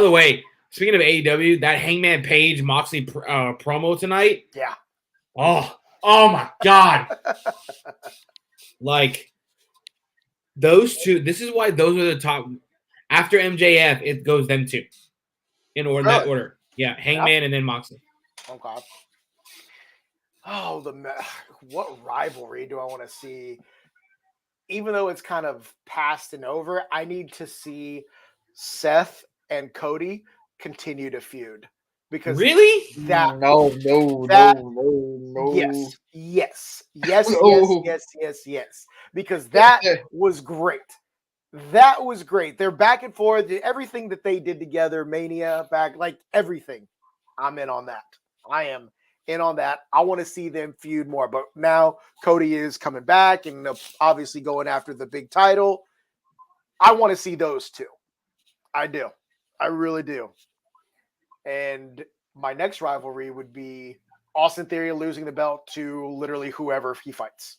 the way, speaking of AEW, that Hangman Page Moxley promo tonight. Yeah. Oh my God. Like those two. This is why those are the top. After MJF, it goes them two in order. That order. Yeah, Hangman and then Moxley. Okay. Oh, what rivalry do I want to see? even though it's kind of past and over, I need to see Seth and Cody continue to feud. Because really? No. Yes. Because that was great. That was great. They're back and forth. Everything that they did together, Mania, back, like everything. I'm in on that. I am in on that. I want to see them feud more. But now Cody is coming back and obviously going after the big title. I want to see those two. I do. I really do. And my next rivalry would be Austin Theory losing the belt to literally whoever he fights.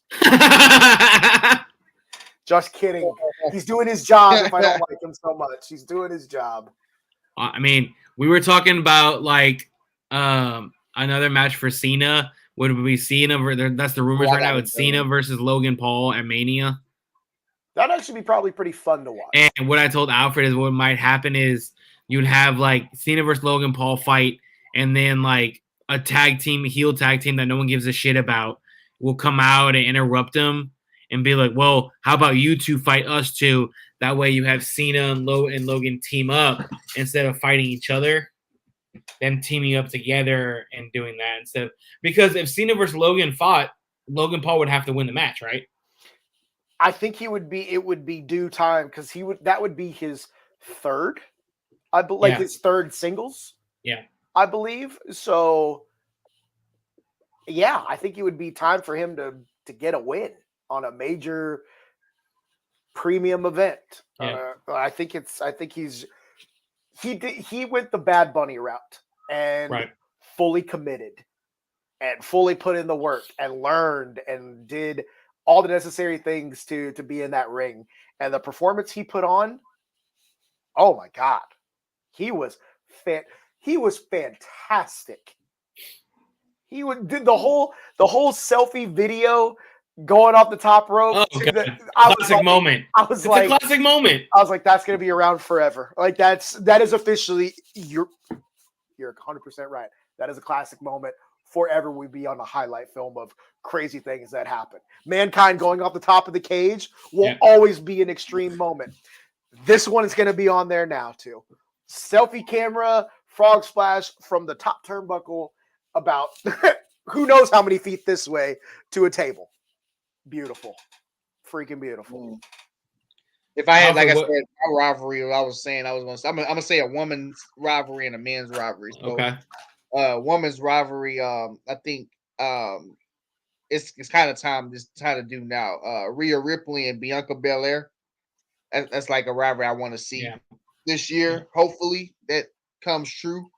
Just kidding. He's doing his job if I don't like him so much. He's doing his job. I mean, we were talking about like another match for Cena. Would be Cena? That's the rumors right now. It's Cena versus Logan Paul at Mania. That'd actually be probably pretty fun to watch. And what I told Alfred is what might happen is you'd have like Cena versus Logan Paul fight, and then like a heel tag team that no one gives a shit about will come out and interrupt them and be like, well, how about you two fight us two? That way you have Cena and Logan team up instead of fighting each other. Them teaming up together and doing that instead. Because if Cena versus Logan fought, Logan Paul would have to win the match, right? I think it would be due time because that would be his third. His third singles. Yeah. I believe. So yeah, I think it would be time for him to get a win on a major premium event. Yeah. He went the Bad Bunny route and fully committed and fully put in the work and learned and did all the necessary things to be in that ring. And the performance he put on, oh my God, he was fantastic. He did the whole selfie video going off the top rope. Oh, classic moment. It's a classic moment. I was like, that's going to be around forever. Like that is officially, you're 100% right. That is a classic moment. Forever will be on a highlight film of crazy things that happen. Mankind going off the top of the cage will always be an extreme moment. This one is going to be on there now too. Selfie camera, frog splash from the top turnbuckle about who knows how many feet this way to a table. Beautiful. Freaking beautiful. If I had, like I said, my rivalry, I was saying I'm gonna say a woman's rivalry and a men's rivalry. So, okay. Woman's rivalry, I think it's kind of time to do now. Rhea Ripley and Bianca Belair. That's like a rivalry I want to see this year. Hopefully that comes true.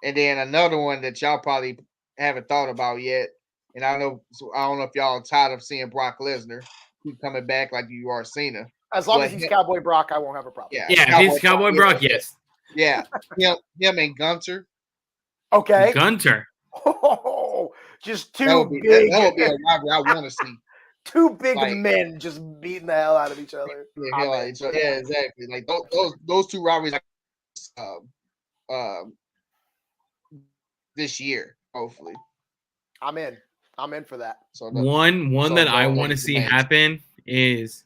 And then another one that y'all probably haven't thought about yet. And I don't know if y'all are tired of seeing Brock Lesnar keep coming back like you are Cena. As long as he's Cowboy Brock, I won't have a problem. Yeah, if he's Cowboy Brock, yes. Yeah, him and Gunter. Okay. Gunter. Oh, just big. That would be a rivalry I want to see. Two big men just beating the hell out of each other. Yeah, exactly. Like those two rivalries this year, hopefully. I'm in for that. So one that I want to see happen is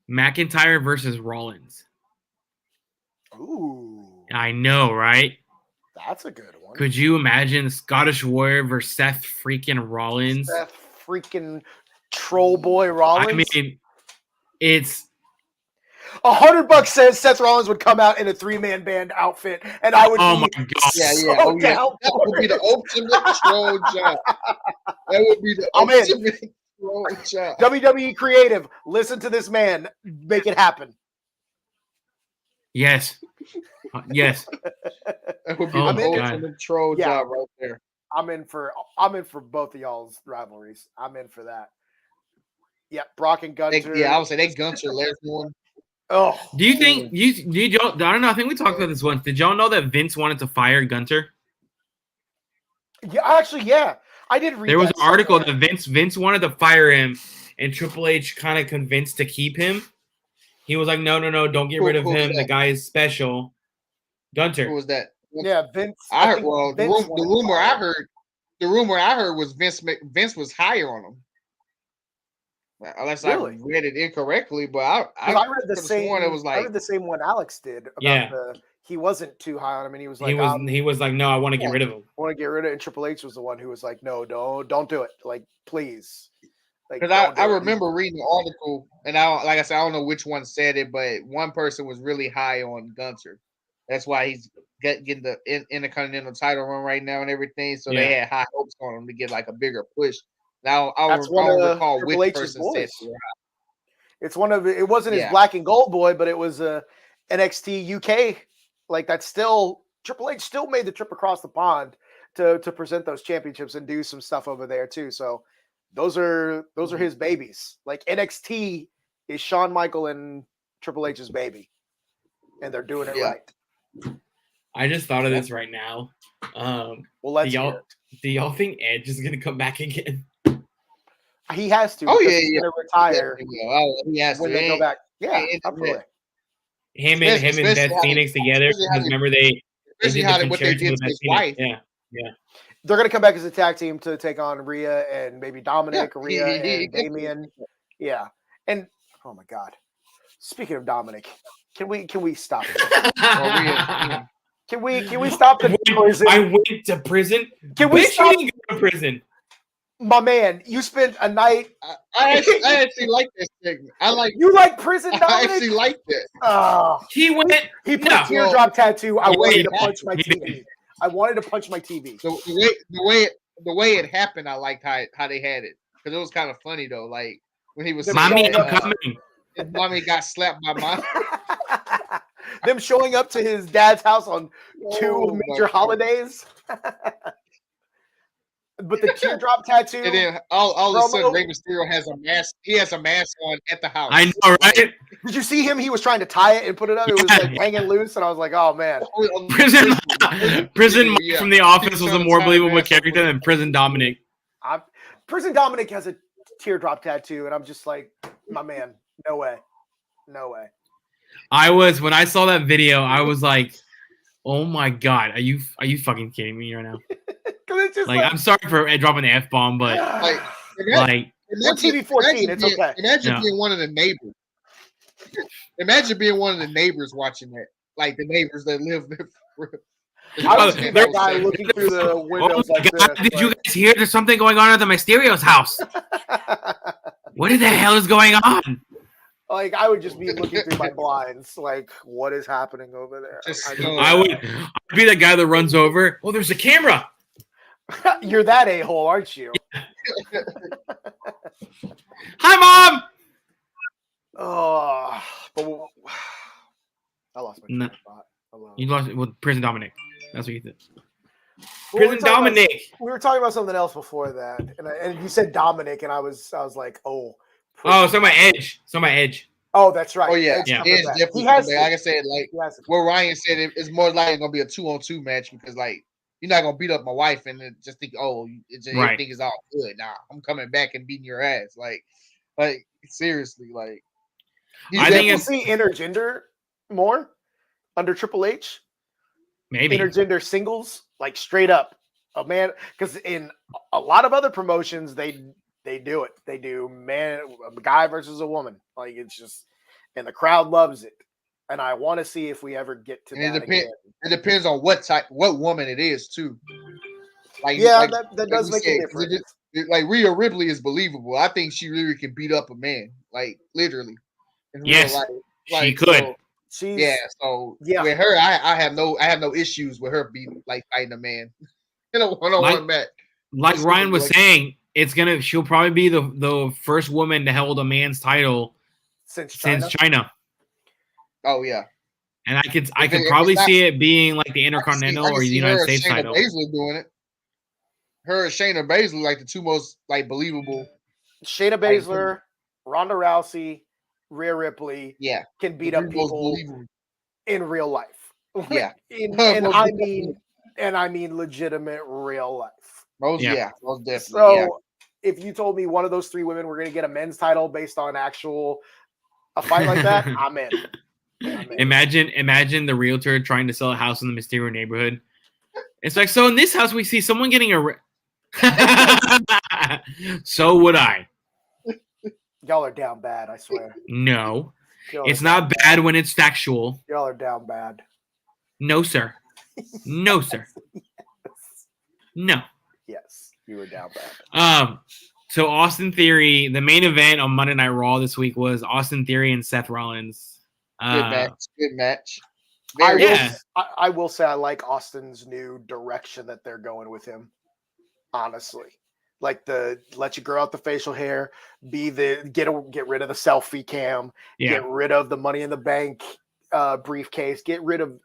McIntyre versus Rollins. Ooh. I know, right? That's a good one. Could you imagine Scottish Warrior versus Seth freaking Rollins? Seth freaking Troll Boy Rollins? I mean, it's... $100 says Seth Rollins would come out in a 3-man band outfit, and I would my God. That would be the ultimate troll job. That would be the ultimate troll job. WWE Creative, listen to this man. Make it happen. Yes. Yes. That would be the ultimate troll job right there. I'm in for both of y'all's rivalries. I'm in for that. Yeah, Brock and Gunter. I would say they Gunter Lesnar one. Oh, do you think I don't know? I think we talked about this once. Did y'all know that Vince wanted to fire Gunter? Yeah, actually, yeah, I did read. There was an article that Vince wanted to fire him, and Triple H kind of convinced to keep him. He was like, "No, don't get rid of him. The guy is special." Gunter. Who was that? Yeah, Vince. The rumor I heard was Vince was higher on him. Unless I read it incorrectly, but I read the same. It was like, I read the same one Alex did about he wasn't too high on him, and he was like, he was like, no, I want to get rid of him. I want to get rid of it. And Triple H was the one who was like, no, don't do it. Like, please. Because I remember reading the article, and like I said, I don't know which one said it, but one person was really high on Gunther. That's why he's getting the Intercontinental title run right now and everything. So they had high hopes on him to get like a bigger push. Now I don't recall which person said it. It's one of it wasn't his black and gold boy, but it was NXT UK. Like that's still Triple H still made the trip across the pond to present those championships and do some stuff over there too. So those are his babies. Like NXT is Shawn Michael and Triple H's baby, and they're doing it right. I just thought of this right now. Well, do y'all think Edge is gonna come back again? He has to. He's gonna retire. He has when to. they go back. Yeah, absolutely. Him and Beth Phoenix together. Remember they did what they did to his wife. Yeah. They're gonna come back as a tag team to take on Rhea and maybe Dominic, Rhea and Damian. Yeah, and oh my God. Speaking of Dominic, can we stop it? Can we stop the prison? I went to prison. Can we stop go to prison? My man, you spent a night. I actually like this segment. You like prison, Dominic? I actually like it. He went. He put a teardrop tattoo. I wanted to punch my TV. I wanted to punch my TV. The way it happened, I liked how they had it because it was kind of funny though. Like when he was "Mommy, I'm coming." His mommy got slapped by mom. Them showing up to his dad's house on two major holidays. But the teardrop tattoo. And then all of a sudden, Rey Mysterio has a mask. He has a mask on at the house. I know, right? Did you see him? He was trying to tie it and put it up. It was like hanging loose, and I was like, "Oh man!" Prison Mike from The Office was a more believable character than Prison Dominic. Prison Dominic has a teardrop tattoo, and I'm just like, "My man, no way." When I saw that video, I was like, "Oh my God, are you fucking kidding me right now?" It's just I'm sorry for dropping the F-bomb, but we're TV 14. It's okay. Imagine being one of the neighbors. Imagine being one of the neighbors watching that, like the neighbors that live there. I was that guy looking through the windows like God, this. Did you guys hear? There's something going on at the Mysterio's house. What the hell is going on? Like I would just be looking through my blinds, like what is happening over there? I'd be the guy that runs over. Oh, there's a camera. You're that a-hole, aren't you? Hi, Mom. Oh, but I lost my spot. You lost with Prison Dominic. That's what you did. Prison Dominic. We were talking about something else before that, and you said Dominic, and I was like, oh. So my Edge. Oh, that's right. Oh yeah, Edge definitely. Like I said, what Ryan said, it's more likely gonna be a 2-on-2 match because you're not gonna beat up my wife and then just think, everything is all good. Nah, I'm coming back and beating your ass. Like seriously, I think we'll see intergender more under Triple H. Maybe intergender singles, like straight up a man. Because in a lot of other promotions, they do it. They do a guy versus a woman. Like it's just, and the crowd loves it. And I want to see if we ever get to that again. It depends on what woman it is too. That does make a difference. Like Rhea Ripley is believable. I think she really can beat up a man, like literally. Yes, she could. With her, I have no issues with her fighting a man in a one-on-one match. Like Ryan was saying, she'll probably be the first woman to hold a man's title since China. Oh yeah, and I could probably see it being like the Intercontinental or the United States title. Baszler doing it. Her and Shayna Baszler, like the two most believable. Shayna Baszler, Ronda Rousey, Rhea Ripley, can beat up people in real life. Yeah, and I mean legitimate real life. Most definitely. So if you told me one of those three women were going to get a men's title based on a fight like that, I'm in. Imagine the realtor trying to sell a house in the Mysterio neighborhood. It's like, so in this house we see someone getting so would I. Y'all are down bad, I swear. No. It's not bad when it's factual. Y'all are down bad. No, sir. No, sir. Yes. No. Yes, you were down bad. So Austin Theory, the main event on Monday Night Raw this week was Austin Theory and Seth Rollins. Good match. I will say I like Austin's new direction that they're going with him. Honestly, like let you grow out the facial hair, get rid of the selfie cam, get rid of the Money in the Bank briefcase, get rid of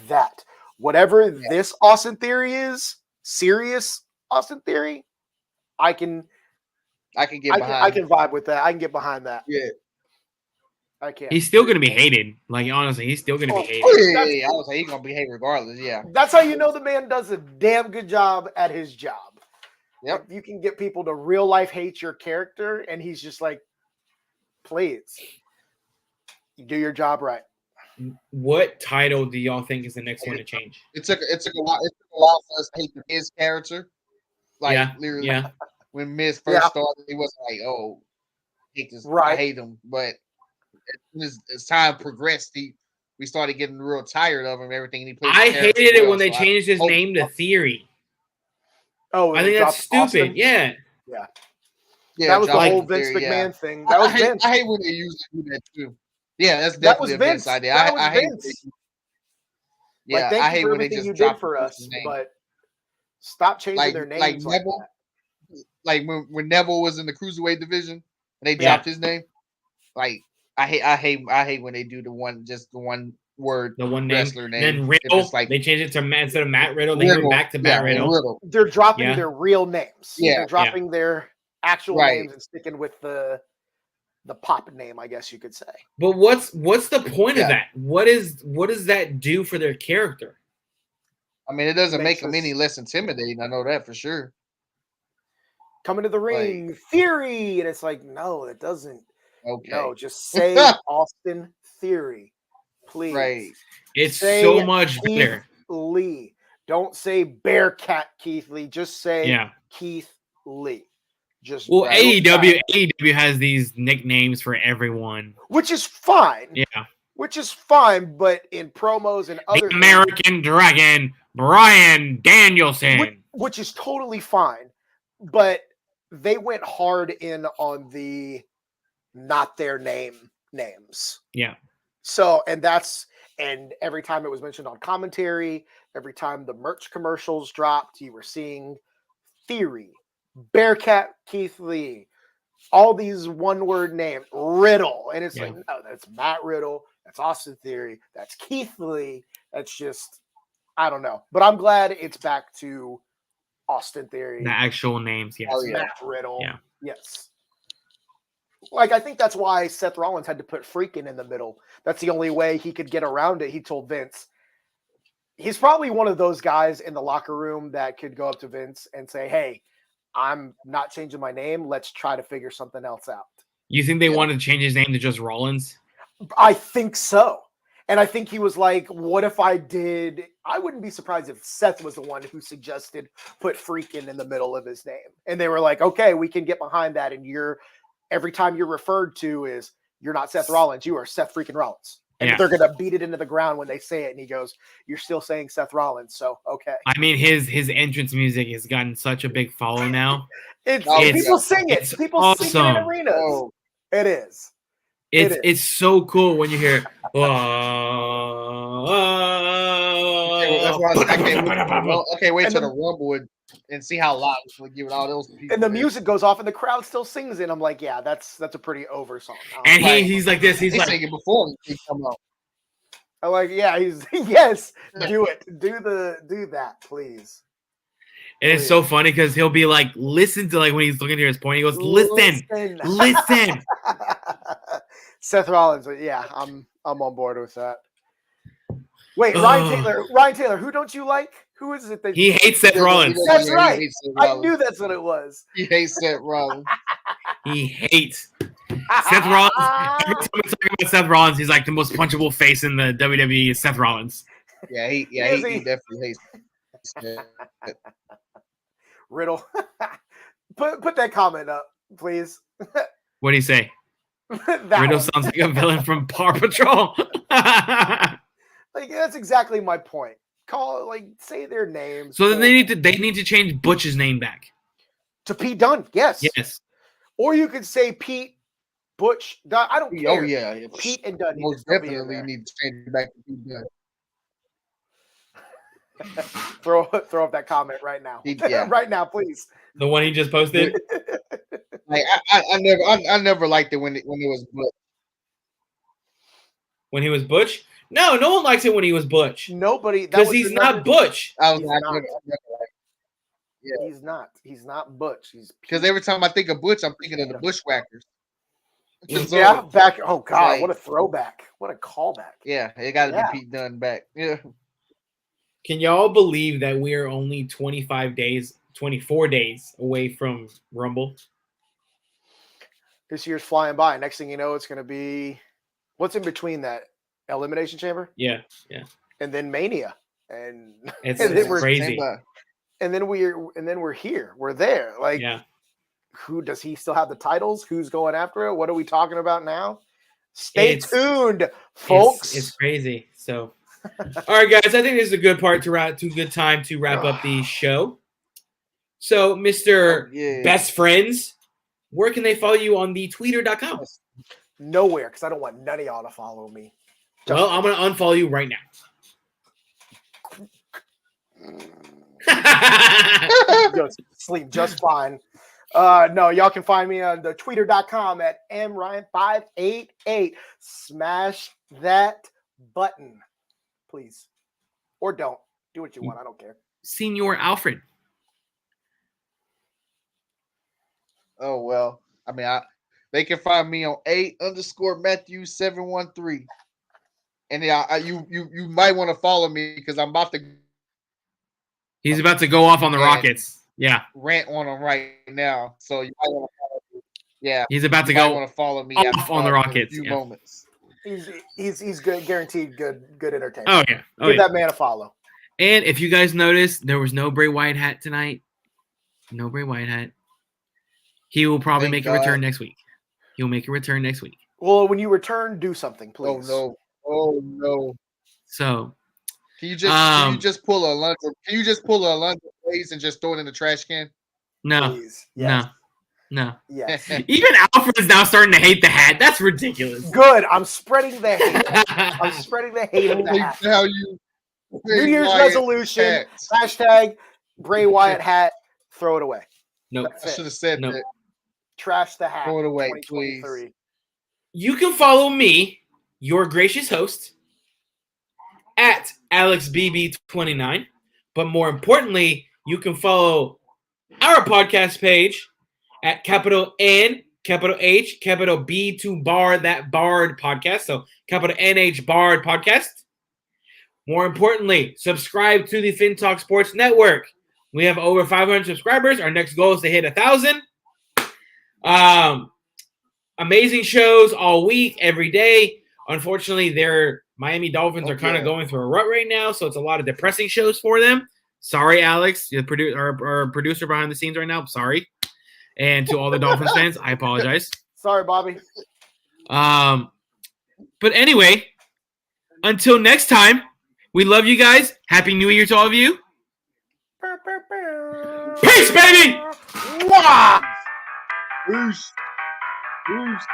that. Whatever this Austin Theory is, serious Austin Theory, I can get behind. I can vibe with that. I can get behind that. Yeah. I can't. He's still gonna be hated. Like honestly, he's still gonna be hated. I was like, he's gonna be hated regardless. Yeah. That's how you know the man does a damn good job at his job. Yep. If you can get people to real life hate your character, and he's just like, please, do your job right. What title do y'all think is the next one to change? It took a while for us to hate his character. Like literally, when Miz first started, he wasn't like, "Oh, I hate him." But as time progressed, we started getting real tired of him. Everything he played. I hated it when they changed his name to Theory. Oh, I think that's stupid. Austin? Yeah. That was the whole Vince McMahon thing. That was Vince. I hate when they usually do that too. Yeah, that's definitely a Vince idea. I hate Vince. Yeah, I hate when they just drop for us, but stop changing their names. Like Neville, like when Neville was in the cruiserweight division and they dropped his name. Like I hate when they do the one word, the one name. Wrestler name. Then Riddle, they changed it to Matt instead of Matt Riddle. They went back to Matt Riddle. They're dropping their real names. Yeah, they're dropping their actual names and sticking with the pop name, I guess you could say. But what's the point of that? What does that do for their character? I mean, it doesn't make them any less intimidating. I know that for sure. Coming to the ring, Theory, and it's like, no, it doesn't. Okay. No, just say Austin Theory, please. Right. It's so much better. Lee. Don't say Bearcat Keith Lee. Just say Keith Lee. AEW has these nicknames for everyone, which is fine. Yeah, which is fine. But in promos and other American Dragon, Bryan Danielson, which is totally fine. But they went hard in on the not their names. Yeah. So and every time it was mentioned on commentary, every time the merch commercials dropped, you were seeing Theory. Bearcat Keith Lee, all these one-word names, Riddle, and it's like, no, that's Matt Riddle, that's Austin Theory, that's Keith Lee. That's just, I don't know, but I'm glad it's back to Austin Theory, the actual names. Yes, Matt Riddle. Yeah, yes. Like I think that's why Seth Rollins had to put freaking in the middle. That's the only way he could get around it. He told Vince. He's probably one of those guys in the locker room that could go up to Vince and say, "Hey, I'm not changing my name. Let's try to figure something else out." You think they wanted to change his name to just Rollins? I think so. And I think he was like, what if I did? I wouldn't be surprised if Seth was the one who suggested put freaking in the middle of his name. And they were like, okay, we can get behind that. And every time you're referred to is you're not Seth Rollins. You are Seth freaking Rollins. And they're going to beat it into the ground when they say it. And he goes, you're still saying Seth Rollins. So, okay. I mean, his entrance music has gotten such a big follow now. People sing it. People awesome. sing it in arenas. Oh. It is. It's so cool when you hear that's why I can't wait till the Rumble and see how loud it's going to give it all those people. And the music goes off and the crowd still sings it. I'm like, yeah, that's a pretty over song. And he's like this. He's like singing before he come out. I'm like, yeah, yes, do it. Do that, please. And it's so funny because he'll be like, listen to like when he's looking to his point, he goes, listen. Seth Rollins, yeah, I'm on board with that. Wait, Ryan Taylor, who don't you like? Who is it that he hates Seth Rollins? That's right. I knew that's what it was. He hates Seth Rollins. He hates Seth Rollins. Every time we talk about Seth Rollins, he's like the most punchable face in the WWE is Seth Rollins. Yeah, he definitely hates Riddle. Put that comment up, please. What do you say? Riddle sounds like a villain from Paw Patrol. Like that's exactly my point. Say their names. So then they need to change Butch's name back to Pete Dunne. Yes. Yes. Or you could say Pete, Butch, Dunne. I don't care. Oh yeah. Pete and Dunne. Most definitely need to change it back to Pete Dunne. throw up that comment right now. Yeah. Right now, please. The one he just posted. Like I never liked it when it was Butch. When he was Butch? No one likes it when he was Butch. Nobody, because he's not Butch. He's not. He's not Butch. He's because every time I think of Butch, I'm thinking of the Bushwhackers. Yeah, back. Oh God, like, what a throwback! What a callback! Yeah, it got to be Pete Dunne back. Yeah. Can y'all believe that we are only 24 days away from Rumble? This year's flying by. Next thing you know, it's going to be what's in between that Elimination Chamber? Yeah. And then Mania, and it's then crazy. And then we're here. We're there. Like, who does he still have the titles? Who's going after it? What are we talking about now? Stay tuned, folks. It's crazy. So. All right, guys. I think this is a good part good time to wrap up the show. So, Mr. Best Friends, where can they follow you on the Twitter.com? Nowhere, because I don't want none of y'all to follow me. Well, I'm gonna unfollow you right now. Just sleep just fine. No, y'all can find me on the Twitter.com at mryan588. Smash that button. Please. Or don't. Do what you want. I don't care. Senior Alfred. Oh, well. I mean, they can find me on @_Matthew713. And you might want to follow me because I'm about to. He's about to go off on the Rockets. Yeah. Rant on them right now. So you might want to follow me. Yeah. He's about to go want to follow me off on the Rockets. In a few moments. He's good, guaranteed good entertainment. Oh yeah. Give that man a follow. And if you guys noticed, there was no Bray Wyatt hat tonight. No Bray Wyatt hat. He will probably make a return next week. He'll make a return next week. Well, when you return, do something, please. Oh no. So can you just pull a London? Can you just pull a London Blaze and just throw it in the trash can? No. Please. Yes. No. Yes. Even Alfred is now starting to hate the hat. That's ridiculous. Good. I'm spreading the hate. I'm spreading the hate of the hat. How you New Year's resolution. Hashtag Bray Wyatt hat. Throw it away. No. I should have said that. Trash the hat. Throw it away, please. You can follow me, your gracious host, at AlexBB29. But more importantly, you can follow our podcast page at capital N, capital H, capital B2 bar, that Bard podcast. So capital NH Bard podcast. More importantly, subscribe to the FinTalk Sports Network. We have over 500 subscribers. Our next goal is to hit 1,000. Amazing shows all week, every day. Unfortunately, their Miami Dolphins are kind of going through a rut right now, so it's a lot of depressing shows for them. Sorry, Alex, our producer behind the scenes right now. Sorry. And to all the Dolphins fans, I apologize. Sorry, Bobby. But anyway, until next time, we love you guys. Happy New Year to all of you. Peace, baby! Wow. Peace. Peace.